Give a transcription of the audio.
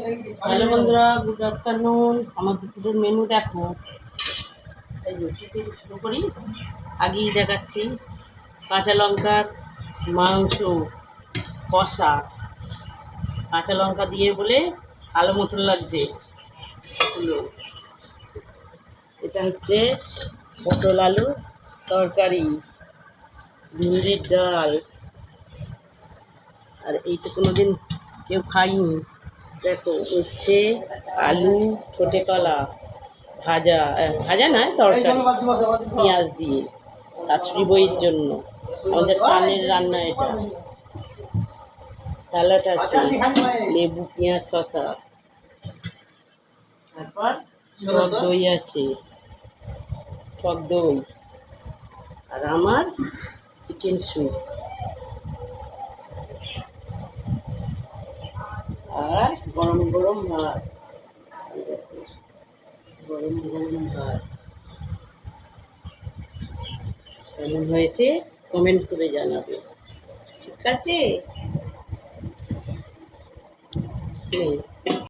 Hello বন্ধুরা, good afternoon. আমার দুপুরের মেনু দেখো। এই রুটি থেকে শুরু করি, আগেই দেখাচ্ছি। কাঁচা লঙ্কার মাংস কষা, কাঁচা লঙ্কা দিয়ে বলে আলু মতন লাগছে এগুলো। এটা হচ্ছে পটল আলু তরকারি, ভিন্ডির ডাল। আর এইটা কোনোদিন কেউ খাইনি। দেখো হচ্ছে আলু ঠোঁটে কলা ভাজা, ভাজা নয় তরকারি, পেঁয়াজ দিয়ে। শাশুড়ি বইয়ের জন্য আমাদের কানের রান্না এটা। স্যালাড আছে, লেবু পেঁয়াজ শসা, তারপর টক দই আছে, টক দই। আর আমার চিকেন স্যুপ, আর গরম গরম ভাত। গরম গরম ভাত কেমন হয়েছে কমেন্ট করে জানাবে, ঠিক আছে?